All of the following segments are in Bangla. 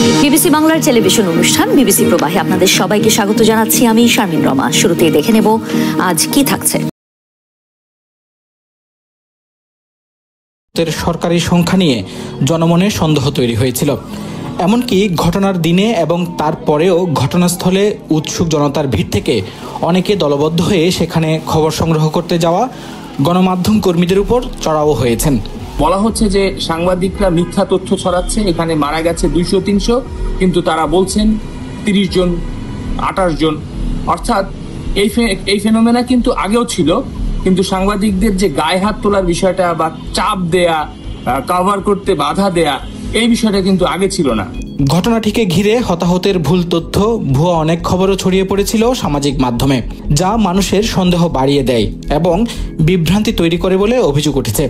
বিবিসি বাংলার টেলিভিশন অনুষ্ঠান বিবিসি প্রবাহে আপনাদের সবাইকে স্বাগত জানাচ্ছি। আমি শারমিন রমা। শুরুতেই দেখে নেব আজ কি থাকছে। সরকারি সংখ্যা নিয়ে জনমনে সন্দেহ তৈরি হয়েছিল। এমনকি ঘটনার দিনে এবং তারপরেও ঘটনাস্থলে উৎসুক জনতার ভিড় থেকে অনেকে দলবদ্ধ হয়ে সেখানে খবর সংগ্রহ করতে যাওয়া গণমাধ্যম কর্মীদের উপর চড়াও হয়েছেন। বলা হচ্ছে যে সাংবাদিকরা মিথ্যা তথ্য ছড়াচ্ছে, এখানে মারা গেছে 200-300, কিন্তু তারা বলছেন 30 জন 28 জন। অর্থাৎ এই ফেনোমেনা কিন্তু আগেও ছিল, কিন্তু সাংবাদিকদের যে গায়ে হাত তোলার বিষয়টা বা চাপ দেয়া, কভার করতে বাধা দেয়া, এই বিষয়টা কিন্তু আগে ছিল না। ঘটনাটিকে ঘিরে হতাহতের ভুল তথ্য, ভুয়া অনেক খবরও ছড়িয়ে পড়েছিল সামাজিক মাধ্যমে, যা মানুষের সন্দেহ বাড়িয়ে দেয় এবং বিভ্রান্তি তৈরি করে বলে অভিযোগ উঠেছে।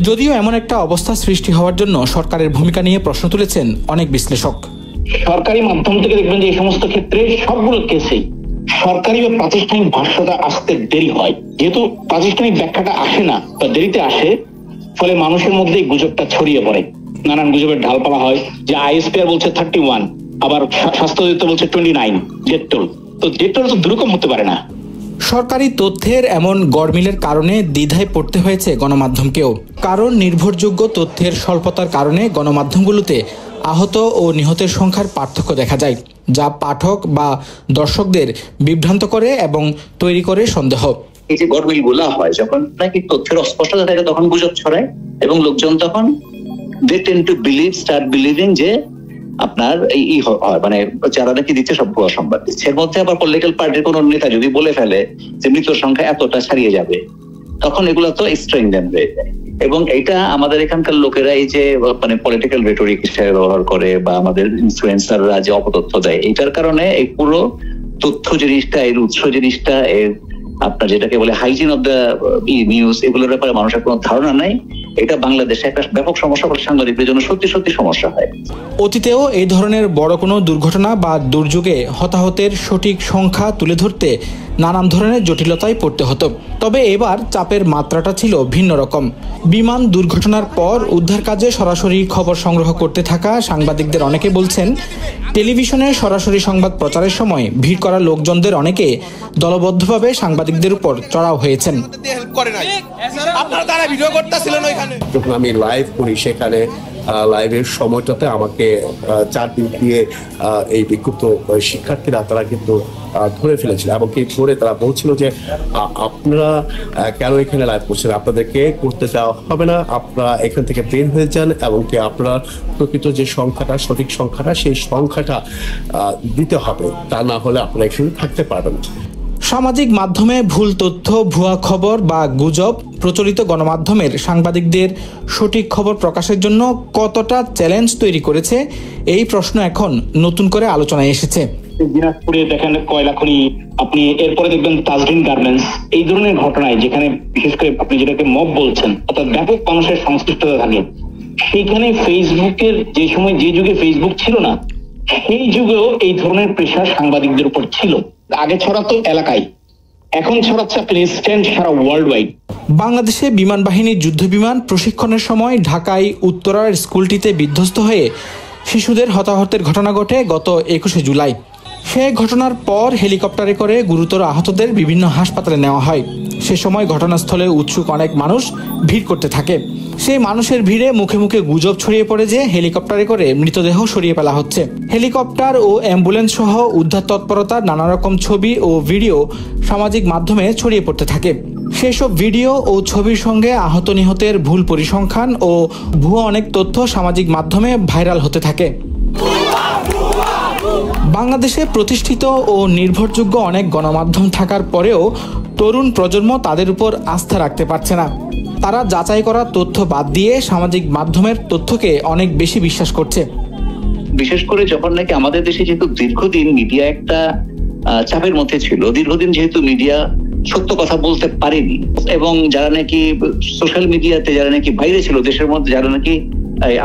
যদিও এমন একটা অবস্থা সৃষ্টি হওয়ার জন্য সরকারের ভূমিকা নিয়ে প্রশ্ন তুলেছেন অনেক বিশ্লেষক। সরকারি মাধ্যম থেকে দেখবেন যে এই সমস্ত ক্ষেত্রে সবগুলো কেসেই সরকারি বা প্রাতিষ্ঠানিক ভাষ্যটা আসতে দেরি হয়। যেহেতু প্রাতিষ্ঠানিক ব্যাখ্যাটা আসে না বা দেরিতে আসে, ফলে মানুষের মধ্যে গুজবটা ছড়িয়ে পড়ে। নানান গুজবের ঢালপালা হয় যে আইএসপিআর বলছে 31, আবার স্বাস্থ্য অধিদপ্তর বলছে 29 ডেটল। তো ডেটল তো দুরকম হতে পারে না। সরকারি তথ্যের এমন গড়মিলের কারণে দ্বিধায় পড়তে হয়েছে গণমাধ্যমকেও। কারণ নির্ভরযোগ্য তথ্যের স্বল্পতার কারণে গণমাধ্যমগুলোতে আহত ও নিহতের সংখ্যার পার্থক্য দেখা যায়, যা পাঠক বা দর্শকদের বিভ্রান্ত করে এবং তৈরি করে সন্দেহ। এই যে গড়মিল গুলা হয়, যখন নাকি তথ্যের অস্পষ্টতা থাকে তখন গুজব ছড়ায় এবং লোকজন তখন they tend to start believing যে আপনার এই হয়, মানে যারা নাকি দিচ্ছে সব ভুয়া সংবাদ দিচ্ছে। এর মধ্যে আবার পলিটিক্যাল পার্টির কোন নেতা যদি বলে ফেলে যে মৃত্যুর সংখ্যা এতটা ছাড়িয়ে যাবে, তখন এগুলো তো স্ট্রেংথেন হয়ে যায়। এবং এটা আমাদের এখানকার লোকেরা এই যে মানে পলিটিক্যাল রেটরিক হিসেবে ব্যবহার করে বা আমাদের ইনফ্লুয়েন্সাররা যে অপতথ্য দেয়, এইটার কারণে এই পুরো তথ্য জিনিসটা, এর উৎস জিনিসটা, এর আপনার যেটাকে বলে হাইজিন অফ দ্য নিউজ, এগুলোর ব্যাপারে মানুষের কোনো ধারণা নাই। এটা বাংলাদেশে একটা ব্যাপক সমস্যা, সাংবাদিকদের জন্য সত্যি সত্যি সমস্যা হয়। অতীতেও এই ধরনের বড় কোনো দুর্ঘটনা বা দুর্যোগে হতাহতের সঠিক সংখ্যা তুলে ধরতে নানান ধরনের জটিলতায় পড়তে হতো। তবে এবার চাপের মাত্রাটা ছিল ভিন্ন রকম। বিমান দুর্ঘটনার পর উদ্ধার কাজে সরাসরি খবর সংগ্রহ করতে থাকা সাংবাদিকদের অনেকে বলছেন, টেলিভিশনে সরাসরি সংবাদ প্রচারের সময় ভিড় করা লোকজনদের অনেকে দলবদ্ধভাবে সাংবাদিকদের উপর চড়াও হয়েছেন। যখন আমি লাইভ করি, সেখানে লাইভের সময়টাতে আমাকে 4 দিন দিয়ে এই বিক্ষুব্ধ শিক্ষার্থীরা তারা কিন্তু ধরে ফেলেছিল এবং কি ধরে তারা বলছিল যে আপনারা কেন এখানে লাইভ করছেন, আপনাদেরকে করতে দেওয়া হবে না, আপনারা এখান থেকে বের হয়ে যান এবং কি আপনারা প্রকৃত যে সংখ্যাটা, সঠিক সংখ্যাটা, সেই সংখ্যাটা দিতে হবে, তা না হলে আপনারা এখানে থাকতে পারবেন। সামাজিক মাধ্যমে ভুল তথ্য, ভুয়া খবর বা গুজব প্রচলিত গণমাধ্যমের সাংবাদিকদের সঠিক খবর প্রকাশের জন্য কতটা চ্যালেঞ্জ তৈরি করেছে, এই প্রশ্ন এখন নতুন করে আলোচনায় এসেছে। দিনাজপুরে দেখেন কয়লা খনি, আপনি এরপরে দেখবেন তাজরিন গার্মেন্টস, এই ধরনের ঘটনায় যেখানে বিশেষ করে আপনি যেটাকে মব বলছেন, অর্থাৎ ব্যাপক মানুষের সংশ্লিষ্টতা থাকে, সেইখানে ফেসবুকের যে সময়, যে যুগে ফেসবুক ছিল না, সেই যুগেও এই ধরনের প্রেশার সাংবাদিকদের উপর ছিল। আগে ছড়াতো এলাকায়, এখন ছড়াচ্ছে ইনস্ট্যান্ট সারা ওয়ার্ল্ড ওয়াইড। বাংলাদেশে বিমান বাহিনীর যুদ্ধ বিমান প্রশিক্ষণের সময় ঢাকায় উত্তরার স্কুলটিতে বিধ্বস্ত হয়ে শিশুদের হতাহতের ঘটনা ঘটে গত 21শে জুলাই। সে ঘটনার পর হেলিকপ্টারে করে গুরুতর আহতদের বিভিন্ন হাসপাতালে নেওয়া হয়। সে সময় ঘটনাস্থলে উৎসুক অনেক মানুষ ভিড় করতে থাকে। সেই মানুষের ভিড়ে মুখে মুখে গুজব ছড়িয়ে পড়ে যে হেলিকপ্টারে করে মৃতদেহ সরিয়ে ফেলা হচ্ছে। হেলিকপ্টার ও অ্যাম্বুলেন্স সহ উদ্ধার তৎপরতার নানা রকম ছবি ও ভিডিও সামাজিক মাধ্যমে ছড়িয়ে পড়তে থাকে। সেসব ভিডিও ও ছবির সঙ্গে আহত নিহতের ভুল পরিসংখ্যান ও ভুয়া অনেক তথ্য সামাজিক মাধ্যমে ভাইরাল হতে থাকে। বাংলাদেশে প্রতিষ্ঠিত ও নির্ভরযোগ্য অনেক গণমাধ্যম থাকার পরেও তরুণ প্রজন্ম তাদের উপর আস্থা রাখতে পারছে না। তারা যাচাই করা তথ্য বাদ দিয়ে সামাজিক মাধ্যমের তথ্যকে অনেক বেশি বিশ্বাস করছে। বিশেষ করে যখন নাকি আমাদের দেশে যেহেতু দীর্ঘদিন মিডিয়া একটা চাপের মধ্যে ছিল, দীর্ঘদিন যেহেতু মিডিয়া সত্য কথা বলতে পারেনি, এবং যারা নাকি সোশ্যাল মিডিয়াতে যারা নাকি বাইরে ছিল, দেশের মধ্যে যারা নাকি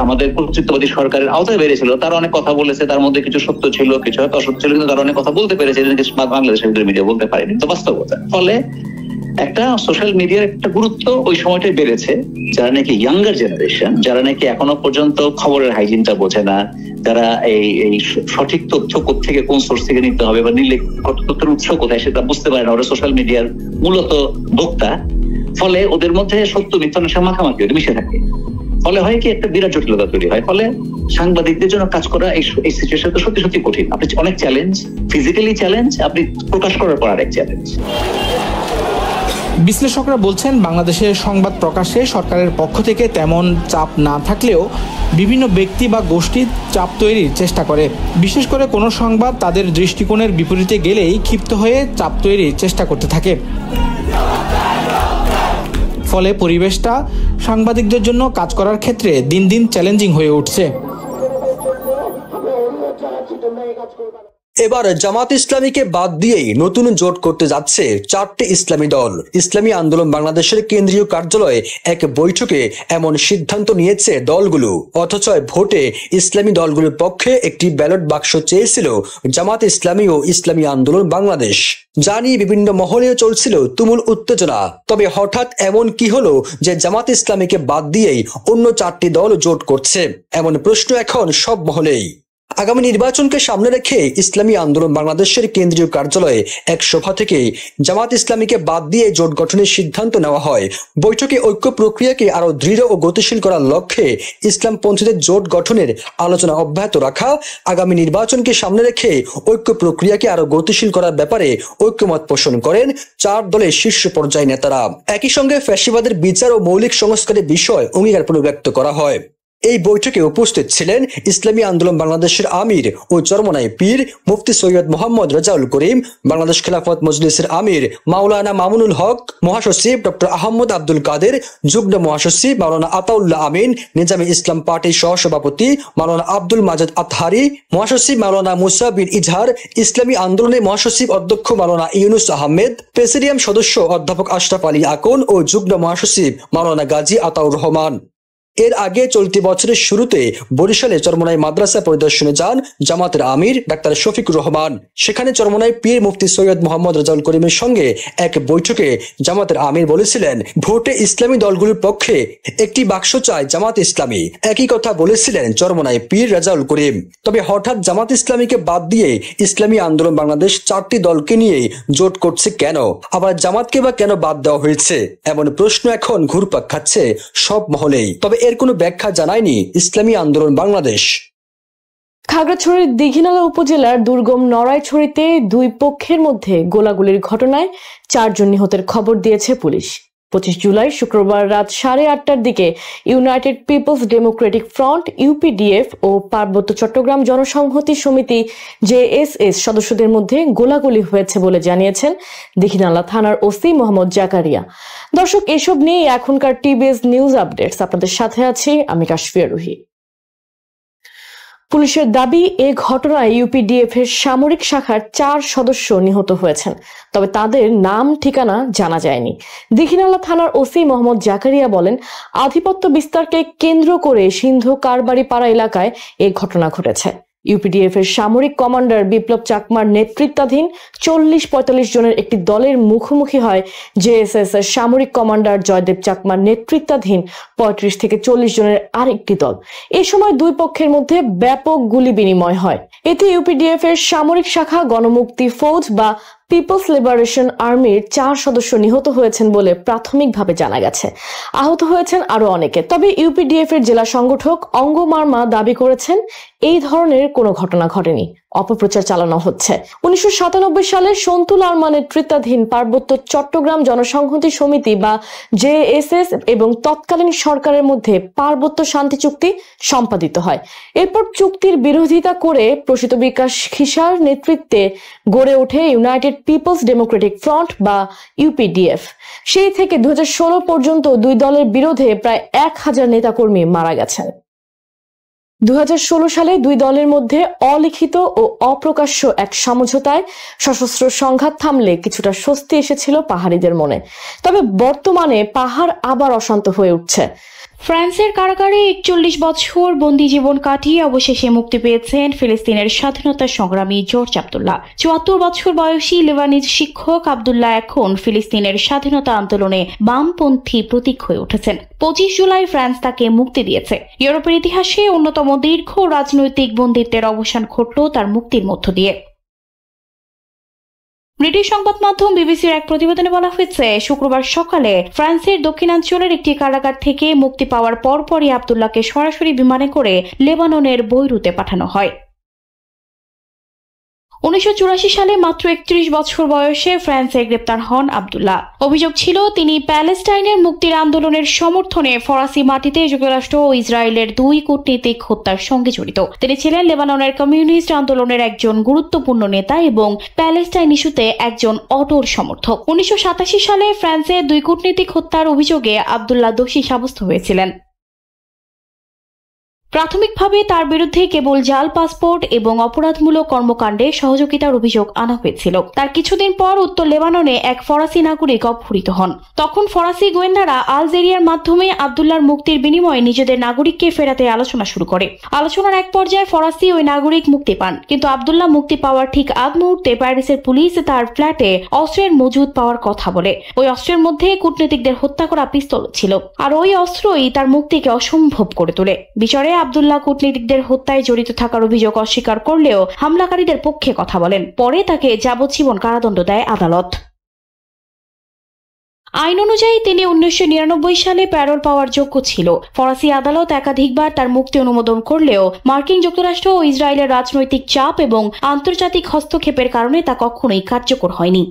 আমাদের কর্তৃত্ববাদী সরকারের আওতায় বেড়েছিল, তারা অনেক কথা বলেছে, তার মধ্যে কিছু সত্য ছিল, কিছু হয়তো অসত্য ছিল, কিন্তু তারা অনেক কথা বলতে পেরেছে, বাংলাদেশের ভিতরে মিডিয়া বলতে পারেনি। তো বাস্তবতা, ফলে একটা সোশ্যাল মিডিয়ার একটা গুরুত্ব ওই সময়টাই বেড়েছে। যারা নাকি ইয়াঙ্গার জেনারেশন, যারা নাকি এখনো পর্যন্ত খবরের হাইজিনটা বোঝে না, যারা এই সঠিক তথ্য কোত্থেকে কোন সোর্স থেকে নিতে হবে বা নিলে তথ্যের উৎস কোথায় সেটা বুঝতে পারে না, ওরা সোশ্যাল মিডিয়ার মূলত ভোক্তা। ফলে ওদের মধ্যে সত্য মিথ্যা মাখামাখি মিশে থাকে। ফলে হয় কি একটা বিরাট জটিলতা তৈরি হয়। ফলে সাংবাদিকদের জন্য কাজ করা এই সিচুয়েশন তো সত্যি সত্যি কঠিন। আপনি অনেক চ্যালেঞ্জ, ফিজিক্যালি চ্যালেঞ্জ, আপনি প্রকাশ করার পর আরেক চ্যালেঞ্জ। বিশ্লেষকরা বলছেন, বাংলাদেশের সংবাদ প্রকাশে সরকারের পক্ষ থেকে তেমন চাপ না থাকলেও বিভিন্ন ব্যক্তি বা গোষ্ঠী চাপ তৈরির চেষ্টা করে। বিশেষ করে কোনো সংবাদ তাদের দৃষ্টিকোণের বিপরীতে গেলেই ক্ষিপ্ত হয়ে চাপ তৈরির চেষ্টা করতে থাকে। ফলে পরিবেশটা সাংবাদিকদের জন্য কাজ করার ক্ষেত্রে দিন দিন চ্যালেঞ্জিং হয়ে উঠছে। এবার জামাত ইসলামীকে বাদ দিয়েই নতুন জোট করতে যাচ্ছে 4টি ইসলামী দল। ইসলামী আন্দোলন বাংলাদেশের কেন্দ্রীয় কার্যালয়ে এক বৈঠকে এমন সিদ্ধান্ত নিয়েছে দলগুলো। অথচ ভোটে ইসলামী দলগুলোর পক্ষে একটি ব্যালট বাক্স চেয়েছিল জামাত ইসলামী ও ইসলামী আন্দোলন বাংলাদেশ, যা নিয়ে বিভিন্ন মহলেও চলছিল তুমুল উত্তেজনা। তবে হঠাৎ এমন কি হলো যে জামাত ইসলামীকে বাদ দিয়েই অন্য 4টি দল জোট করছে? এমন প্রশ্ন এখন সব মহলেই। আগামী নির্বাচনকে সামনে রেখে ইসলামী আন্দোলন বাংলাদেশের কেন্দ্রীয় কার্যালয়ে এক সভা থেকে জামাত ইসলামীকে বাদ দিয়ে জোট গঠনের সিদ্ধান্ত নেওয়া হয়। বৈঠকে ঐক্য প্রক্রিয়াকে আরো দৃঢ় ও গতিশীল করার লক্ষ্যে ইসলামপন্থীদের জোট গঠনের আলোচনা অব্যাহত রাখা, আগামী নির্বাচনকে সামনে রেখে ঐক্য প্রক্রিয়াকে আরো গতিশীল করার ব্যাপারে ঐক্যমত পোষণ করেন 4 দলের শীর্ষ পর্যায়ের নেতারা। একই সঙ্গে ফ্যাসিবাদের বিচার ও মৌলিক সংস্কারের বিষয় অঙ্গীকার ব্যক্ত করা হয়। এই বৈঠকে উপস্থিত ছিলেন ইসলামী আন্দোলন বাংলাদেশের আমির ও চরমনাই পীর মুফতি সৈয়দ মোহাম্মদ রাজাউল করিম, বাংলাদেশ খেলাফত মজলিসের আমির মাওলানা মামুনুল হক, মহাসচিব ডক্টর আহমদ আব্দুল কাদের, যুগ্ম মহাসচিব মাওলানা আতাউল্লাহ আমিন, নিজামী ইসলাম পার্টির সহসভাপতি মাওলানা আব্দুল মাজেদ আতহারি, মহাসচিব মাওলানা মুসা বিন ইজহার, ইসলামী আন্দোলনের মহাসচিব অধ্যক্ষ মাওলানা ইউনুস আহমেদ, প্রেসিডিয়াম সদস্য অধ্যাপক আশরাফ আলী আকন ও যুগ্ম মহাসচিব মাওলানা গাজী আতাউর রহমান। এর আগে চলতি বছরের শুরুতে বরিশালে চরমনাই মাদ্রাসা পরিদর্শনে যান জামাতের আমির ডাক্তার শফিকুর রহমান। সেখানে চরমনাই পীর মুফতি সৈয়দ মোহাম্মদ রাজাউল করিমের সঙ্গে এক বৈঠকে জামাতের আমির বলেছিলেন, ভোটে ইসলামী দলগুলোর পক্ষে একটি বাক্স চায় জামাত ইসলামী। একই কথা বলেছিলেন চরমনাই পীর রাজাউল করিম। তবে হঠাৎ জামাত ইসলামীকে বাদ দিয়ে ইসলামী আন্দোলন বাংলাদেশ 4টি দলকে নিয়ে জোট করছে কেন? আবার জামাতকে বা কেন বাদ দেওয়া হয়েছে? এমন প্রশ্ন এখন ঘুরপাক খাচ্ছে সব মহলেই। তবে এর কোনো ব্যাখ্যা জানায়নি ইসলামী আন্দোলন বাংলাদেশ। খাগড়াছড়ির দীঘিনালা উপজেলার দুর্গম নড়াইছড়িতে 2 পক্ষের মধ্যে গোলাগুলির ঘটনায় 4 জন নিহতের খবর দিয়েছে পুলিশ। 25 জুলাই শুক্রবার রাত 8:30টার দিকে united people's democratic front UPDF ও পার্বত্য চট্টগ্রাম জনসংহতি সমিতি জেএসএস সদস্যদের মধ্যে গোলাগুলি হয়েছে বলে জানিয়েছেন দীঘিনালা থানার ওসি মোহাম্মদ জাকারিয়া। দর্শক, এসব নিয়ে এখনকার টিবিএস নিউজ আপডেটস আপনাদের সাথে আছি আমি কাশফিয়া রুহি। পুলিশের দাবি, এ ঘটনায় ইউপিডিএফ এর সামরিক শাখার 4 সদস্য নিহত হয়েছেন, তবে তাদের নাম ঠিকানা জানা যায়নি। দীঘিনালা থানার ওসি মোহাম্মদ জাকারিয়া বলেন, আধিপত্য বিস্তারকে কেন্দ্র করে সিন্ধু কারবারি পাড়া এলাকায় এ ঘটনা ঘটেছে। ইউপিডিএফ এর সামরিক কমান্ডার বিপ্লব চাকমার নেতৃত্বাধীন 40-45 জনের একটি দলের মুখোমুখি হয় জেএসএস এর সামরিক কমান্ডার জয়দেব চাকমার নেতৃত্বাধীন 35 থেকে 40 জনের আরেকটি দল। এ সময় 2 পক্ষের মধ্যে ব্যাপক গুলি বিনিময় হয়। এতে ইউপিডিএফ এর সামরিক শাখা গণমুক্তি ফৌজ বা পিপলস লিবারেশন আর্মির 4 সদস্য নিহত হয়েছেন বলে প্রাথমিকভাবে জানা গেছে। আহত হয়েছেন আরো অনেকে। তবে ইউপিডিএফ এর জেলা সংগঠক অঙ্গ মার্মা দাবি করেছেন, এই ধরনের কোনো ঘটনা ঘটেনি, অপপ্রচার চালানো হচ্ছে। 1997 সালে সন্তু লারমা নেতৃত্বাধীন পার্বত্য চট্টগ্রাম জনসংহতি সমিতি বা জেএসএস এবং তৎকালীন সরকারের মধ্যে পার্বত্য শান্তি চুক্তি সম্পাদিত হয়। এরপর চুক্তির বিরোধিতা করে প্রসিত বিকাশ খিসার নেতৃত্বে গড়ে ওঠে ইউনাইটেড পিপলস ডেমোক্রেটিক ফ্রন্ট বা ইউপিডিএফ। সেই থেকে 2016 পর্যন্ত 2 দলের বিরোধে প্রায় 1000 নেতাকর্মী মারা গেছেন। 2016 সালে 2 দলের মধ্যে অলিখিত ও অপ্রকাশ্য এক সমঝোতায় সশস্ত্র সংঘাত থামলে কিছুটা স্বস্তি এসেছিল পাহাড়িদের মনে। তবে বর্তমানে পাহাড় আবার অশান্ত হয়ে উঠছে। ফ্রান্সের কারাগারে 41 বছর বন্দি জীবন কাটিয়ে অবশেষে মুক্তি পেয়েছেন ফিলিস্তিনের স্বাধীনতা সংগ্রামী জর্জ আব্দুল্লাহ। 74 বছর বয়সী লেবানিজ শিক্ষক আব্দুল্লাহ এখন ফিলিস্তিনের স্বাধীনতা আন্দোলনে বামপন্থী প্রতীক হয়ে উঠেছেন। 25 জুলাই ফ্রান্স তাকে মুক্তি দিয়েছে। ইউরোপের ইতিহাসে অন্যতম দীর্ঘ রাজনৈতিক বন্দিত্বের অবসান ঘটল তার মুক্তির মধ্য দিয়ে। ব্রিটিশ সংবাদ মাধ্যম বিবিসির এক প্রতিবেদনে বলা হয়েছে, শুক্রবার সকালে ফ্রান্সের দক্ষিণাঞ্চলের একটি কারাগার থেকে মুক্তি পাওয়ার পরপরই আব্দুল্লাহকে সরাসরি বিমানে করে লেবাননের বৈরুতে পাঠানো হয়। 1984 সালে মাত্র 31 বছর বয়সে ফ্রান্সে গ্রেপ্তার হন আব্দুল্লাহ। অভিযোগ ছিল তিনি প্যালেস্টাইনের মুক্তির আন্দোলনের সমর্থনে ফরাসি মাটিতে যুক্তরাষ্ট্র ও ইসরায়েলের 2 কূটনীতিক হত্যার সঙ্গে জড়িত। তিনি ছিলেন লেবাননের কমিউনিস্ট আন্দোলনের একজন গুরুত্বপূর্ণ নেতা এবং প্যালেস্টাইন ইস্যুতে একজন অটল সমর্থক। 1987 সালে ফ্রান্সে 2 কূটনীতিক হত্যার অভিযোগে আব্দুল্লাহ দোষী সাব্যস্ত হয়েছিলেন। প্রাথমিকভাবে তার বিরুদ্ধে কেবল জাল পাসপোর্ট এবং অপরাধমূলক কর্মকাণ্ডে সহযোগিতার অভিযোগ আনা হয়েছিল। তার কিছুদিন পর উত্তর লেবাননে এক ফরাসি নাগরিক অপহৃত হন। তখন ফরাসি গোয়েন্দারা আলজেরিয়ার মাধ্যমে আব্দুল্লাহর মুক্তির বিনিময়ে নিজেদের নাগরিককে ফেরাতে আলোচনা শুরু করে। আলোচনার এক পর্যায়ে ফরাসি ওই নাগরিক মুক্তি পান, কিন্তু আব্দুল্লাহ মুক্তি পাওয়ার ঠিক আগ মুহূর্তে প্যারিসের পুলিশ তার ফ্ল্যাটে অস্ত্রের মজুদ পাওয়ার কথা বলে। ওই অস্ত্রের মধ্যে কূটনীতিকদের হত্যা করা পিস্তল ছিল, আর ওই অস্ত্রই তার মুক্তিকে অসম্ভব করে তোলে। বিচারে আব্দুল্লাহ কূটনীতিকদের হত্যায় জড়িত থাকার অভিযোগ অস্বীকার করলেও হামলাকারীদের পক্ষে কথা বলেন। পরে তাকে যাবজ্জীবন কারাদণ্ড দেয় আদালত। আইন অনুযায়ী তিনি 1999 সালে প্যারোল পাওয়ার যোগ্য ছিল। ফরাসি আদালত একাধিকবার তার মুক্তি অনুমোদন করলেও মার্কিন যুক্তরাষ্ট্র ও ইসরায়েলের রাজনৈতিক চাপ এবং আন্তর্জাতিক হস্তক্ষেপের কারণে তা কখনোই কার্যকর হয়নি।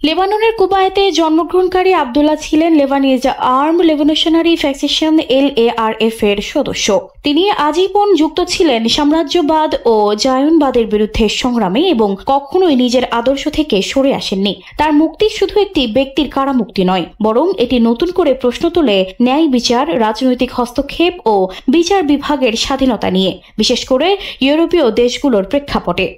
লেবাননের কুবায়েতে জন্মগ্রহণকারী আব্দুল্লাহ ছিলেন Lebanese arm revolutionary faction LARF এর সদস্য। তিনি আজীবন যুক্ত ছিলেন সাম্রাজ্যবাদ ও জায়নবাদের বিরুদ্ধে সংগ্রামে এবং কখনোই নিজের আদর্শ থেকে সরে আসেননি। তার মুক্তি শুধু একটি ব্যক্তির কারামুক্তি নয়, বরং এটি নতুন করে প্রশ্ন তোলে ন্যায় বিচার, রাজনৈতিক হস্তক্ষেপ ও বিচার বিভাগের স্বাধীনতা নিয়ে, বিশেষ করে ইউরোপীয় দেশগুলোর প্রেক্ষাপটে।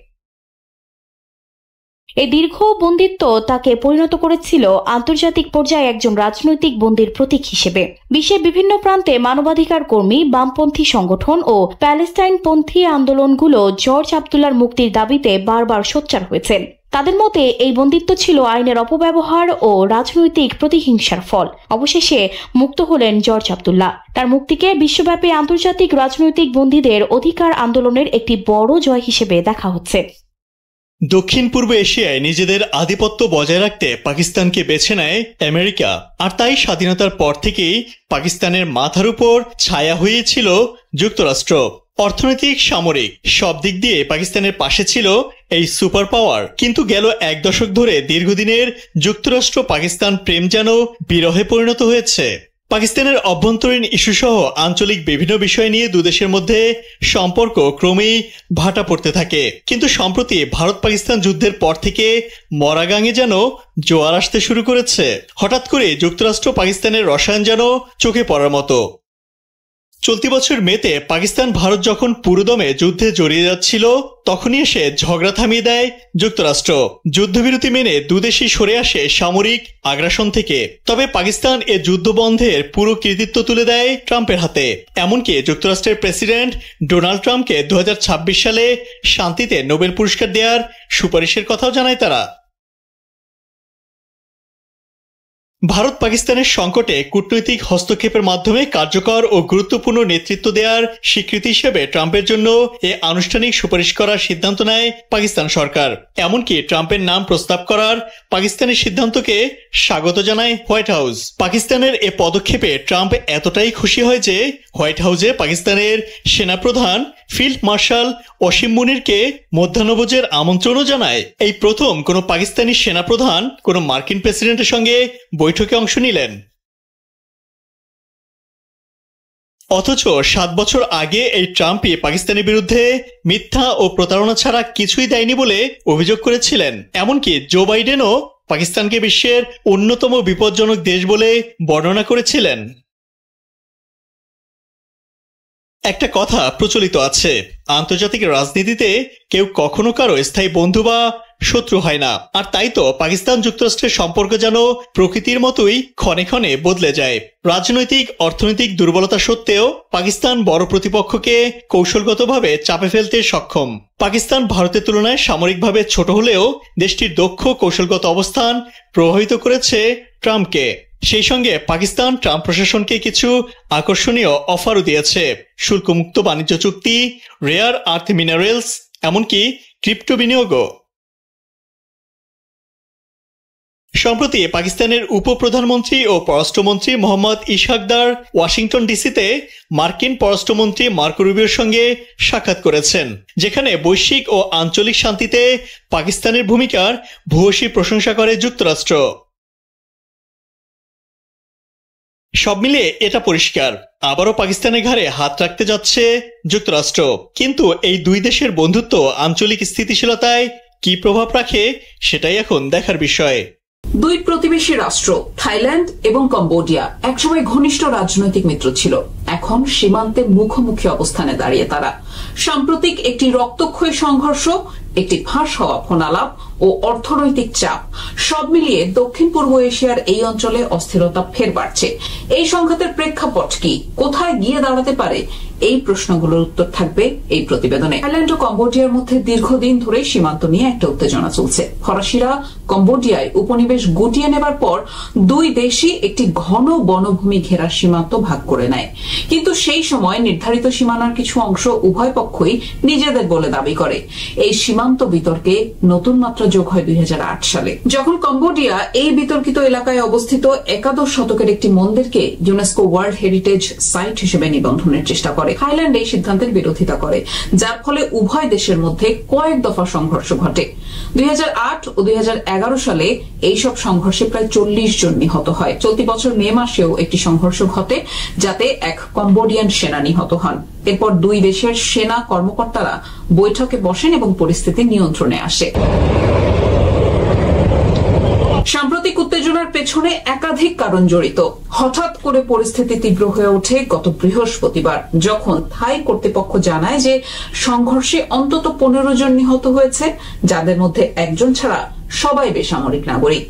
এই দীর্ঘ বন্দিত্ব তাকে পরিণত করেছিল আন্তর্জাতিক পর্যায়ে একজন রাজনৈতিক বন্দির প্রতীক হিসেবে। বিশ্বের বিভিন্ন প্রান্তে মানবাধিকার কর্মী, বামপন্থী সংগঠন ও প্যালেস্টাইনপন্থী আন্দোলনগুলো জর্জ আব্দুল্লাহর মুক্তির দাবিতে বারবার সোচ্চার হয়েছেন। তাদের মতে এই বন্দিত্ব ছিল আইনের অপব্যবহার ও রাজনৈতিক প্রতিহিংসার ফল। অবশেষে মুক্ত হলেন জর্জ আব্দুল্লাহ। তার মুক্তিকে বিশ্বব্যাপী আন্তর্জাতিক রাজনৈতিক বন্দীদের অধিকার আন্দোলনের একটি বড় জয় হিসেবে দেখা হচ্ছে। দক্ষিণ পূর্ব এশিয়ায় নিজেদের আধিপত্য বজায় রাখতে পাকিস্তানকে বেছে নেয় আমেরিকা, আর তাই স্বাধীনতার পর থেকেই পাকিস্তানের মাথার উপর ছায়া হয়েছিল যুক্তরাষ্ট্র। অর্থনৈতিক, সামরিক সব দিক দিয়ে পাকিস্তানের পাশে ছিল এই সুপার পাওয়ার। কিন্তু গেল 1 দশক ধরে দীর্ঘদিনের যুক্তরাষ্ট্র পাকিস্তান প্রেম যেন বিরহে পরিণত হয়েছে। পাকিস্তানের অভ্যন্তরীণ ইস্যুসহ আঞ্চলিক বিভিন্ন বিষয় নিয়ে দুদেশের মধ্যে সম্পর্ক ক্রমেই ভাটা পড়তে থাকে। কিন্তু সম্প্রতি ভারত পাকিস্তান যুদ্ধের পর থেকে মরাগাঙে যেন জোয়ার আসতে শুরু করেছে। হঠাৎ করে যুক্তরাষ্ট্র পাকিস্তানের রসায়ন যেন চোখে পড়ার মতো। চলতি বছর মেতে পাকিস্তান ভারত যখন পুরোদমে যুদ্ধে জড়িয়ে যাচ্ছিল, তখনই এসে ঝগড়া থামিয়ে দেয় যুক্তরাষ্ট্র। যুদ্ধবিরতি মেনে দুদেশই সরে আসে সামরিক আগ্রাসন থেকে। তবে পাকিস্তান এ যুদ্ধ বন্ধের পুরো কৃতিত্ব তুলে দেয় ট্রাম্পের হাতে। এমনকি যুক্তরাষ্ট্রের প্রেসিডেন্ট ডোনাল্ড ট্রাম্পকে 2026 সালে শান্তিতে নোবেল পুরস্কার দেওয়ার সুপারিশের কথাও জানায় তারা। ভারত পাকিস্তানের সংকটে কূটনৈতিক হস্তক্ষেপের মাধ্যমে কার্যকর ও গুরুত্বপূর্ণ নেতৃত্ব দেওয়ার স্বীকৃতি হিসেবে ট্রাম্পের জন্য এ আনুষ্ঠানিক সুপারিশ করার সিদ্ধান্ত নেয় পাকিস্তান সরকার। এমনকি ট্রাম্পের নাম প্রস্তাব করার পাকিস্তানের সিদ্ধান্তকে স্বাগত জানায় হোয়াইট হাউস। পাকিস্তানের এ পদক্ষেপে ট্রাম্প এতটাই খুশি হয় যে হোয়াইট হাউসে পাকিস্তানের সেনাপ্রধান ফিল্ড মার্শাল অসীম মুনিরকে মধ্যাহ্নভোজের আমন্ত্রণও জানায়। এই প্রথম কোনো পাকিস্তানি সেনাপ্রধান কোনো মার্কিন প্রেসিডেন্টের সঙ্গে বৈঠকে অংশ নিলেন। অথচ 7 বছর আগে এই ট্রাম্পই পাকিস্তানের বিরুদ্ধে মিথ্যা ও প্রতারণা ছাড়া কিছুই দেয়নি বলে অভিযোগ করেছিলেন। এমনকি জো বাইডেনও পাকিস্তানকে বিশ্বের অন্যতম বিপজ্জনক দেশ বলে বর্ণনা করেছিলেন। একটা কথা প্রচলিত আছে, আন্তর্জাতিক রাজনীতিতে কেউ কখনো কারো স্থায়ী বন্ধু বা শত্রু হয় না। আর তাই তো পাকিস্তান যুক্তরাষ্ট্রের সম্পর্ক যেন প্রকৃতির মতোই ক্ষণে ক্ষণে বদলে যায়। রাজনৈতিক অর্থনৈতিক দুর্বলতা সত্ত্বেও পাকিস্তান বড় প্রতিপক্ষকে কৌশলগতভাবে চাপে ফেলতে সক্ষম। পাকিস্তান ভারতের তুলনায় সামরিকভাবে ছোট হলেও দেশটির দক্ষ কৌশলগত অবস্থান প্রভাবিত করেছে ট্রাম্পকে। সেই সঙ্গে পাকিস্তান ট্রাম্প প্রশাসনকে কিছু আকর্ষণীয় অফারও দিয়েছে, শুল্কমুক্ত বাণিজ্য চুক্তি, রেয়ার আর্থ মিনারেলস, এমনকি ক্রিপ্টো বিনিয়োগও। সম্প্রতি পাকিস্তানের উপপ্রধানমন্ত্রী ও পররাষ্ট্রমন্ত্রী মোহাম্মদ ইশহাকদার ওয়াশিংটন ডিসিতে মার্কিন পররাষ্ট্রমন্ত্রী মার্কো রুবিওর সঙ্গে সাক্ষাৎ করেছেন, যেখানে বৈশ্বিক ও আঞ্চলিক শান্তিতে পাকিস্তানের ভূমিকার ভূয়সী প্রশংসা করে যুক্তরাষ্ট্র। সব মিলিয়ে এটা পরিষ্কার, আবারও পাকিস্তানের ঘাড়ে হাত রাখতে যাচ্ছে যুক্তরাষ্ট্র। কিন্তু এই দুই দেশের বন্ধুত্ব আঞ্চলিক স্থিতিশীলতায় কি প্রভাব রাখে সেটাই এখন দেখার বিষয়। দুই প্রতিবেশী রাষ্ট্র থাইল্যান্ড এবং কম্বোডিয়া একসময় ঘনিষ্ঠ রাজনৈতিক মিত্র ছিল, এখন সীমান্তে মুখোমুখি অবস্থানে দাঁড়িয়ে তারা। সাম্প্রতিক একটি রক্তক্ষয়ী সংঘর্ষ, একটি ফাঁস হওয়া ফোনালাপ ও অর্থনৈতিক চাপ সব মিলিয়ে দক্ষিণ পূর্ব এশিয়ার এই অঞ্চলে অস্থিরতা ফের বাড়ছে। এই সংঘাতের প্রেক্ষাপট কি, কোথায় গিয়ে দাঁড়াতে পারে, এই প্রশ্নগুলোর উত্তর থাকবে এই প্রতিবেদনে। থাইল্যান্ড ও কম্বোডিয়ার মধ্যে দীর্ঘদিন ধরে সীমান্ত নিয়ে একটা উত্তেজনা চলছে। ফরাসিরা কম্বোডিয়ায় উপনিবেশ গুটিয়ে নেবার পর দুই দেশই একটি ঘন বনভূমি ঘেরা সীমান্ত ভাগ করে নেয়, কিন্তু সেই সময় নির্ধারিত সীমানার কিছু অংশ উভয় পক্ষই নিজেদের বলে দাবি করে। এই সীমান্ত বিতর্কে নতুন মাত্রা যোগ হয় 2008 সালে, যখন কম্বোডিয়া এই বিতর্কিত এলাকায় অবস্থিত একাদশ শতকের একটি মন্দিরকে ইউনেস্কো ওয়ার্ল্ড হেরিটেজ সাইট হিসেবে নিবন্ধনের চেষ্টা করে। থাইল্যান্ড এই সিদ্ধান্তের বিরোধিতা করে, যার ফলে উভয় দেশের মধ্যে কয়েক দফা সংঘর্ষ ঘটে। 2008 ও 2011 সালে এইসব সংঘর্ষে প্রায় 40 জন নিহত হয়। চলতি বছর মে মাসেও একটি সংঘর্ষ ঘটে, যাতে এক কম্বোডিয়ান সেনা নিহত হন। এরপর দুই দেশের সেনা কর্মকর্তারা বৈঠকে বসেন এবং পরিস্থিতি নিয়ন্ত্রণে আসে। সাম্প্রতিক উত্তেজনার পেছনে একাধিক কারণ জড়িত। হঠাৎ করে পরিস্থিতি তীব্র হয়ে ওঠে গত বৃহস্পতিবার, যখন থাই কর্তৃপক্ষ জানায় যে সংঘর্ষে অন্তত 15 জন নিহত হয়েছে, যাদের মধ্যে একজন ছাড়া সবাই বেসামরিক নাগরিক।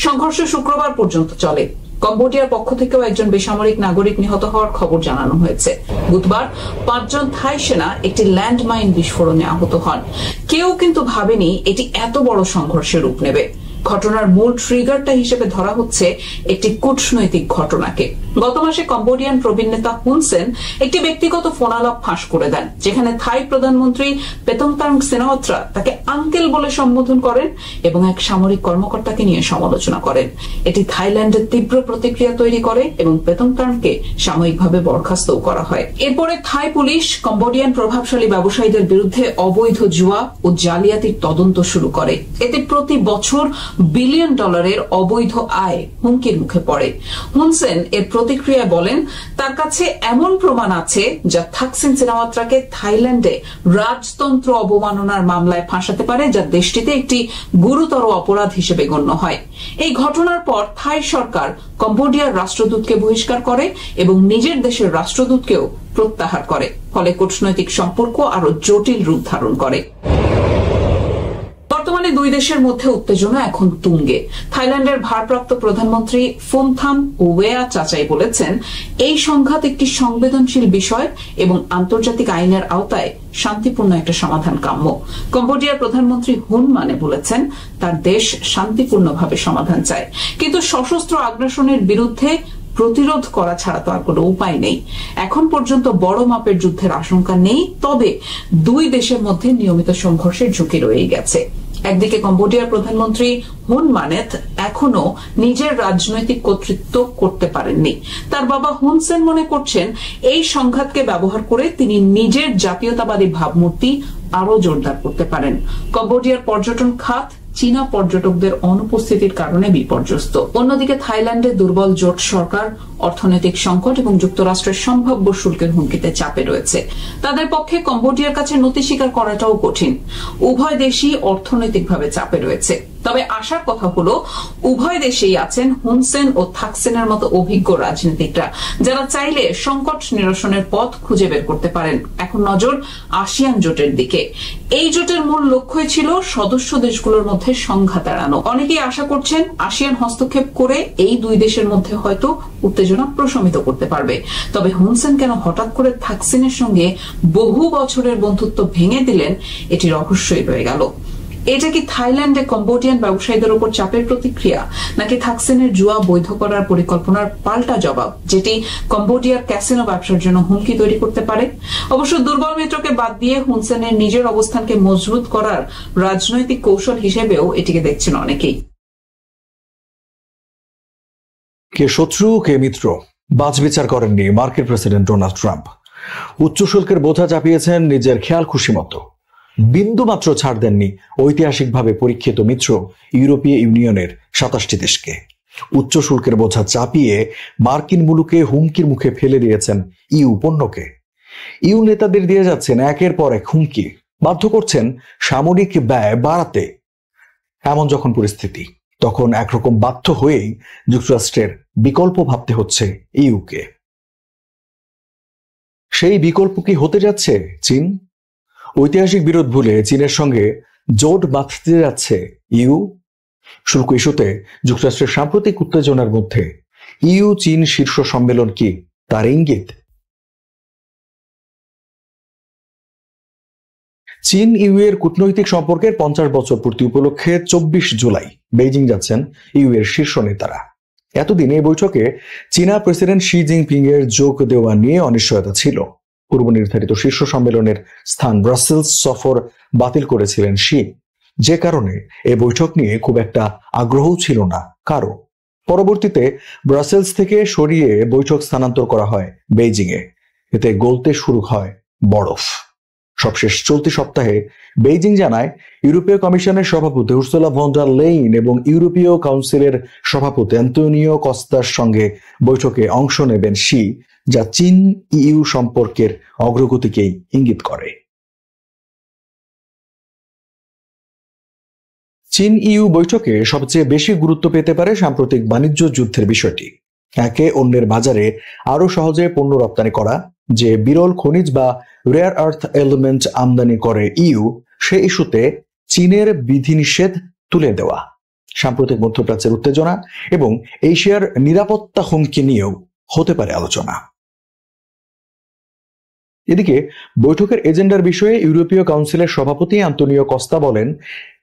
সংঘর্ষ শুক্রবার পর্যন্ত চলে। কম্বোডিয়ার পক্ষ থেকেও একজন বেসামরিক নাগরিক নিহত হওয়ার খবর জানানো হয়েছে। বুধবার 5 জন থাই সেনা একটি ল্যান্ডমাইন বিস্ফোরণে আহত হন। কেউ কিন্তু ভাবেনি এটি এত বড় সংঘর্ষের রূপ নেবে। ঘটনার মূল ট্রিগারটা হিসেবে ধরা হচ্ছে একটি কূটনৈতিক ঘটনাকে। গত মাসে কম্বোডিয়ান প্রবীণ নেতা হুন সেন একটি ব্যক্তিগত ফোনালাপ ফাঁস করে দেন, যেখানে থাই প্রধানমন্ত্রী পেতংতাং সেনাওয়াত্রা তাকে আঙ্কেল বলে সম্বোধন করেন এবং এক সামরিক কর্মকর্তাকে নিয়ে সমালোচনা করেন। এটি থাইল্যান্ডের তীব্র প্রতিক্রিয়া তৈরি করে এবং পেতংতাংকে সাময়িকভাবে বরখাস্তও করা হয়। এরপরে থাই পুলিশ কম্বোডিয়ান প্রভাবশালী ব্যবসায়ীদের বিরুদ্ধে অবৈধ জুয়া ও জালিয়াতির তদন্ত শুরু করে। এতে প্রতি বছর বিলিয়ন ডলারের অবৈধ আয় হুমকির মুখে পড়ে। হুন সেন এর প্রতিক্রিয়ায় বলেন, তার কাছে এমন প্রমাণ আছে যা থাকসিন সিনাওয়াত্রাকে থাইল্যান্ডে রাজতন্ত্র অবমাননার মামলায় ফাঁসাতে পারে, যা দেশটিতে একটি গুরুতর অপরাধ হিসেবে গণ্য হয়। এই ঘটনার পর থাই সরকার কম্বোডিয়ার রাষ্ট্রদূতকে বহিষ্কার করে এবং নিজের দেশের রাষ্ট্রদূতকেও প্রত্যাহার করে। ফলে কূটনৈতিক সম্পর্ক আরো জটিল রূপ ধারণ করে। বর্তমানে দুই দেশের মধ্যে উত্তেজনা এখন তুঙ্গে। থাইল্যান্ডের ভারপ্রাপ্ত প্রধানমন্ত্রী ফুমথাম ওয়েয়া চাচাই বলেছেন, এই সংঘাত একটি সংবেদনশীল বিষয় এবং আন্তর্জাতিক আইনের আওতায় শান্তিপূর্ণ একটা সমাধান কাম্য। কম্বোডিয়ার প্রধানমন্ত্রী হুন মানে বলেছেন, তার দেশ শান্তিপূর্ণভাবে সমাধান চায়, কিন্তু সশস্ত্র আগ্রাসনের বিরুদ্ধে প্রতিরোধ করা ছাড়া তো আর কোনো উপায় নেই। এখন পর্যন্ত বড় মাপের যুদ্ধের আশঙ্কা নেই, তবে দুই দেশের মধ্যে নিয়মিত সংঘর্ষের ঝুঁকি রয়ে গেছে। একদিকে কম্বোডিয়ার প্রধানমন্ত্রী হুন মানেত এখনো নিজের রাজনৈতিক কর্তৃত্ব করতে পারেননি। তার বাবা হুন সেন মনে করছেন, এই সংঘাতকে ব্যবহার করে তিনি নিজের জাতীয়তাবাদী ভাবমূর্তি আরো জোরদার করতে পারেন। কম্বোডিয়ার পর্যটন খাত চীনা পর্যটকদের অনুপস্থিতির কারণে বিপর্যস্ত। অন্যদিকে থাইল্যান্ডের দুর্বল জোট সরকার অর্থনৈতিক সংকট এবং যুক্তরাষ্ট্রের সম্ভাব্য শুল্কের হুমকিতে চাপে রয়েছে। তাদের পক্ষে কম্বোডিয়ার কাছে নতি স্বীকার করাটাও কঠিন। উভয় দেশই অর্থনৈতিকভাবে চাপে রয়েছে। তবে আশার কথা হলো উভয় দেশেই আছেন হুন সেন ও থাকসিনের মতো অভিজ্ঞ রাজনীতিকরা, যারা চাইলে সংকট নিরসনের পথ খুঁজে বের করতে পারেন। এখন নজর আসিয়ান জোটের দিকে। এই জোটের মূল লক্ষ্যই ছিল সদস্য দেশগুলোর মধ্যে সংঘাত এড়ানো। অনেকেই আশা করছেন আসিয়ান হস্তক্ষেপ করে এই দুই দেশের মধ্যে হয়তো উত্তেজনা প্রশমিত করতে পারবে। তবে হুন সেন কেন হঠাৎ করে থাকসিনের সঙ্গে বহু বছরের বন্ধুত্ব ভেঙে দিলেন, এটি রহস্যই রয়ে গেল। এটা কি থাইল্যান্ডে কম্বোডিয়ান ব্যবসায়ীদের উপর চাপের প্রতিক্রিয়া, নাকি থাকসিনের জুয়া বৈধ করার পরিকল্পনার পাল্টা জবাব, যেটি কম্বোডিয়ার ক্যাসিনো ব্যবসার জন্য হুমকি তৈরি করতে পারে? অবশ্য দুর্বল মিত্রকে বাদ দিয়ে হুন সেনের নিজের অবস্থানকে মজবুত করার রাজনৈতিক কৌশল হিসেবেও এটিকে দেখছেন অনেকেই। কে শত্রু কে মিত্র বাছবিচার করেননি মার্কিন প্রেসিডেন্ট ডোনাল্ড ট্রাম্প। উচ্চ শুল্কের বোঝা চাপিয়েছেন নিজের খেয়াল খুশি মতো। বিন্দু মাত্র ছাড় দেননি ঐতিহাসিকভাবে পরীক্ষিত মিত্র ইউরোপীয় ইউনিয়নের 27টি দেশকে। উচ্চ শুল্কের বোঝা চাপিয়ে মার্কিন মুলুকে হুমকির মুখে ফেলে দিয়েছেন ইউ পণ্যকে। ইউ নেতাদের দিয়ে যাচ্ছেন একের পর এক হুমকি, বাধ্য করছেন সামরিক ব্যয় বাড়াতে। এমন যখন পরিস্থিতি, তখন একরকম বাধ্য হয়েই যুক্তরাষ্ট্রের বিকল্প ভাবতে হচ্ছে ইউকে। সেই বিকল্প কি হতে যাচ্ছে চীন? ঐতিহাসিক বিরোধ ভুলে চীনের সঙ্গে জোট বাঁধতে যাচ্ছে ইউ। শুল্ক ইস্যুতে যুক্তরাষ্ট্রের সাম্প্রতিক উত্তেজনার মধ্যে ইউ চীন শীর্ষ সম্মেলন কি তার ইঙ্গিত? চীন ইউ এর কূটনৈতিক সম্পর্কের 50 বছর পূর্তি উপলক্ষে 24 জুলাই বেইজিং যাচ্ছেন ইউ এর শীর্ষ নেতারা। এতদিন এই বৈঠকে চীনা প্রেসিডেন্ট শি জিনপিং এর যোগ দেওয়া নিয়ে অনিশ্চয়তা ছিল। পূর্ব নির্ধারিত শীর্ষ সম্মেলনের স্থান ব্রাসেলস সফর বাতিল করেছিলেন শি, যে কারণে এই বৈঠক নিয়ে খুব একটা আগ্রহও ছিল না কারো। পরবর্তীতে ব্রাসেলস থেকে সরিয়ে বৈঠক স্থানান্তর করা হয় বেইজিং এ। এতে গলতে শুরু হয় বরফ। সবশেষ চলতি সপ্তাহে বেইজিং জানায় ইউরোপীয় কমিশনের সভাপতি উর্সুলা ভন ডার লেইন এবং ইউরোপীয় কাউন্সিলের সভাপতি অ্যান্তোনিও কস্তার সঙ্গে বৈঠকে অংশ নেবেন শি, যা চীন ইউ সম্পর্কের অগ্রগতিকেই ইঙ্গিত করে। চীন ইউ বৈঠকে সবচেয়ে বেশি গুরুত্ব পেতে পারে সাম্প্রতিক বাণিজ্য যুদ্ধের বিষয়টি। একে অন্যের বাজারে আরো সহজে পণ্য রপ্তানি করা, যে বিরল খনিজ বা রেয়ার আর্থ এলিমেন্ট আমদানি করে ইউ, সে ইস্যুতে চীনের বিধিনিষেধ তুলে দেওয়া, সাম্প্রতিক মধ্যপ্রাচ্যের উত্তেজনা এবং এশিয়ার নিরাপত্তা হুমকি নিয়েও হতে পারে আলোচনা। এদিকে বৈঠকের এজেন্ডার বিষয়ে ইউরোপীয় কাউন্সিলের সভাপতি আন্তোনিও কস্তা বলেন,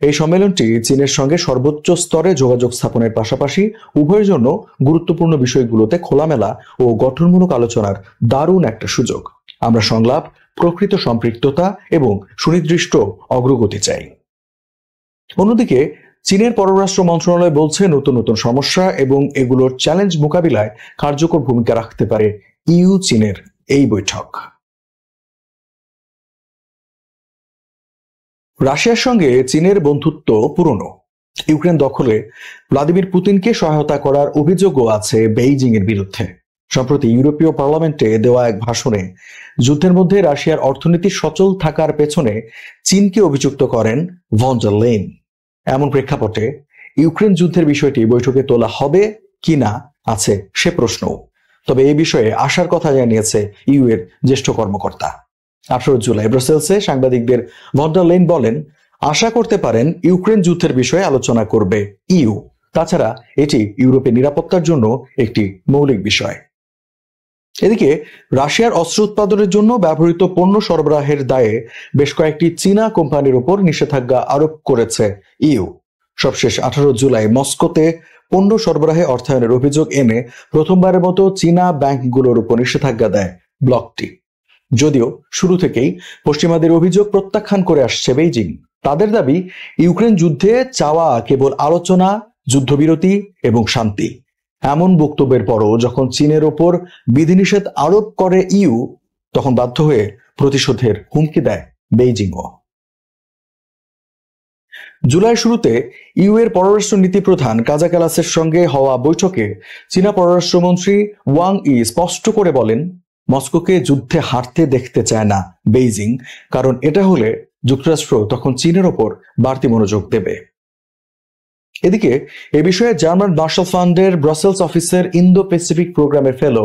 এই সম্মেলনটি চীনের সঙ্গে সর্বোচ্চ স্তরে যোগাযোগ স্থাপনের পাশাপাশি উভয়ের জন্য গুরুত্বপূর্ণ বিষয়গুলোতে খোলামেলা ও গঠনমূলক আলোচনার দারুণ একটা সুযোগ। আমরা সংলাপ, প্রকৃত সম্পৃক্ততা এবং সুনির্দিষ্ট অগ্রগতি চাই। অন্যদিকে চীনের পররাষ্ট্র মন্ত্রণালয় বলছে, নতুন নতুন সমস্যা এবং এগুলোর চ্যালেঞ্জ মোকাবিলায় কার্যকর ভূমিকা রাখতে পারে ইউ চীনের এই বৈঠক। রাশিয়ার সঙ্গে চীনের বন্ধুত্ব পুরনো। ইউক্রেন দখলে ভ্লাদিমির পুতিনকে সহায়তা করার অভিযোগও আছে বেইজিং এর বিরুদ্ধে। সম্প্রতি ইউরোপীয় পার্লামেন্টে দেওয়া এক ভাষণে যুদ্ধের মধ্যে রাশিয়ার অর্থনীতি সচল থাকার পেছনে চীনকে অভিযুক্ত করেন ভন ডার লেইন। এমন প্রেক্ষাপটে ইউক্রেন যুদ্ধের বিষয়টি বৈঠকে তোলা হবে কিনা আছে সে প্রশ্নও। তবে এই বিষয়ে আশার কথা জানিয়েছে ইউ এর জ্যেষ্ঠ কর্মকর্তা। 18 জুলাই ব্রাসেলসে সাংবাদিকদের ভন ডার লেইন বলেন, আশা করতে পারেন ইউক্রেন যুদ্ধের বিষয়ে আলোচনা করবে ইউ। তাছাড়া এটি ইউরোপের নিরাপত্তার জন্য একটি মৌলিক বিষয়। এদিকে রাশিয়ার অস্ত্র উৎপাদনের জন্য ব্যবহৃত পণ্য সরবরাহের দায়ে বেশ কয়েকটি চীনা কোম্পানির উপর নিষেধাজ্ঞা আরোপ করেছে ইউ। সবশেষ 18 জুলাই মস্কোতে পণ্য সরবরাহে অর্থায়নের অভিযোগ এনে প্রথমবারের মতো চীনা ব্যাংকগুলোর উপর নিষেধাজ্ঞা দেয় ব্লকটি। যদিও শুরু থেকেই পশ্চিমাদের অভিযোগ প্রত্যাখ্যান করে আসছে বেইজিং। তাদের দাবি, ইউক্রেন যুদ্ধে চাওয়া কেবল আলোচনা, যুদ্ধবিরতি এবং শান্তি। এমন বক্তব্যের পরও যখন চীনের ওপর বিধিনিষেধ আরোপ করে ইউ, তখন বাধ্য হয়ে প্রতিশোধের হুমকি দেয় বেইজিংও। জুলাই শুরুতে ইউ এর পররাষ্ট্র নীতি প্রধান কাজা ক্যালাসের সঙ্গে হওয়া বৈঠকে চীনা পররাষ্ট্রমন্ত্রী ওয়াং ই স্পষ্ট করে বলেন, মস্কোকে যুদ্ধে হারতে দেখতে চায় না বেইজিং, কারণ এটা হলে যুক্তরাষ্ট্র তখন চীনের ওপর বাড়তি মনোযোগ দেবে। এদিকে এ বিষয়ে জার্মান মার্শাল ফান্ডের ব্রাসেলস অফিসের ইন্দো প্যাসিফিক প্রোগ্রামের ফেলো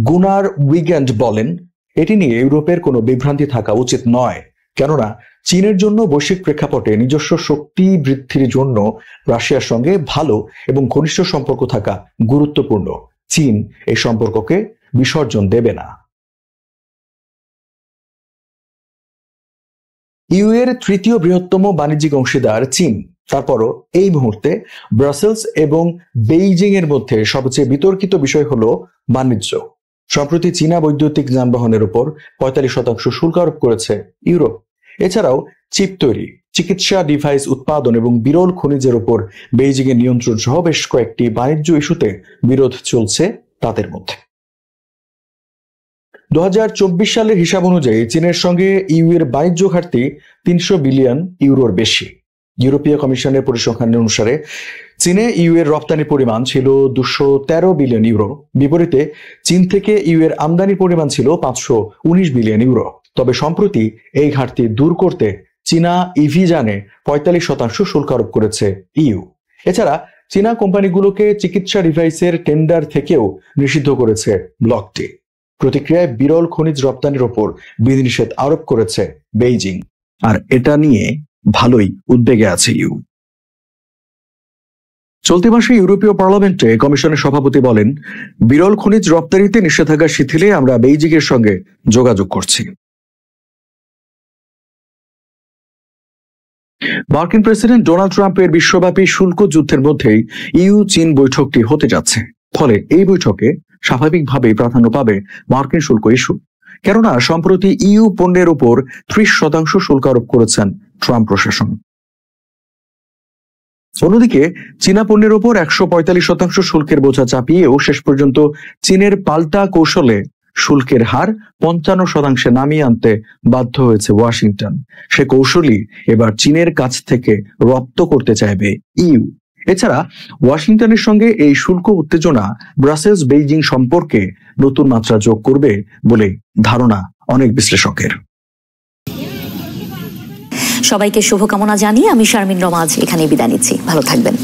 গুনার উইগেন্ড বলেন, এটি নিয়ে ইউরোপের কোনো বিভ্রান্তি থাকা উচিত নয়, কেননা চীনের জন্য বৈশ্বিক প্রেক্ষাপটে নিজস্ব শক্তি বৃদ্ধির জন্য রাশিয়ার সঙ্গে ভালো এবং ঘনিষ্ঠ সম্পর্ক থাকা গুরুত্বপূর্ণ। চীন এই সম্পর্ককে বিসর্জন দেবে না। ইউ এর তৃতীয় বৃহত্তম বাণিজ্যিক অংশীদার চীন, তারপরও এই মুহূর্তে ব্রাসেলস এবং বেইজিং এর মধ্যে সবচেয়ে বিতর্কিত বিষয় হলো বাণিজ্য। সম্প্রতি চীনা বৈদ্যুতিক যানবাহনের উপর 45% শুল্ক আরোপ করেছে ইউরোপ। এছাড়াও চিপ তৈরি, চিকিৎসা ডিভাইস উৎপাদন এবং বিরল খনিজের উপর বেইজিং এর নিয়ন্ত্রণ সহ বেশ কয়েকটি বাণিজ্য ইস্যুতে বিরোধ চলছে তাদের মধ্যে। 2024 সালের হিসাব অনুযায়ী চীনের সঙ্গে ইউ এর বাণিজ্য ঘাটতি 300 বিলিয়ন ইউরোর বেশি। ইউরোপীয় কমিশনের পরিসংখ্যান অনুসারে চীনে ইউ এর রপ্তানির পরিমাণ ছিল 213 বিলিয়ন ইউরো, বিপরীতে চীন থেকে ইউ এর আমদানির পরিমাণ ছিল 519 বিলিয়ন ইউরো। তবে সম্প্রতি এই ঘাটতি দূর করতে চীনা ইভি যানে 45% শুল্ক আরোপ করেছে ইউ। এছাড়া চীনা কোম্পানিগুলোকে চিকিৎসা ডিভাইসের টেন্ডার থেকেও নিষিদ্ধ করেছে ব্লকটি। প্রতিক্রিয়ায় বিরল খনিজ রপ্তানির ওপর বিধিনিষেধ আরোপ করেছে বেইজিং, আর এটা নিয়ে ভালোই উদ্বেগে আছে ইউ। চলতি মাসে ইউরোপীয় পার্লামেন্টে কমিশনের সভাপতি বলেন, বিরল খনিজ রপ্তানিতে নিষেধাজ্ঞা শিথিলে আমরা বেইজিং এর সঙ্গে যোগাযোগ করছি। মার্কিন প্রেসিডেন্ট ডোনাল্ড ট্রাম্পের বিশ্বব্যাপী শুল্ক যুদ্ধের মধ্যেই ইউ চীন বৈঠকটি হতে যাচ্ছে। ফলে এই বৈঠকে স্বাভাবিকভাবেই প্রাধান্য পাবে মার্কিন শুল্ক ইস্যু, কেননা সম্প্রতি ইউ পণ্যের উপর 30% শুল্ক আরোপ করেছেন ট্রাম্প প্রশাসন। অন্যদিকে চীনা পণ্যের উপর 145% শুল্কের বোঝা চাপিয়েও শেষ পর্যন্ত চীনের পাল্টা কৌশলে শুল্কের হার 55% নামিয়ে আনতে বাধ্য হয়েছে ওয়াশিংটন। সে কৌশলই এবার চীনের কাছ থেকে রপ্ত করতে চাইবে ইউ। এছাড়া ওয়াশিংটনের সঙ্গে এই শুল্ক উত্তেজনা ব্রাসেলস বেইজিং সম্পর্কে নতুন মাত্রা যোগ করবে বলে ধারণা অনেক বিশ্লেষকের। সবাইকে শুভকামনা জানিয়ে আমি শারমিন রমা আজ এখানে বিদায় নিচ্ছি। ভালো থাকবেন।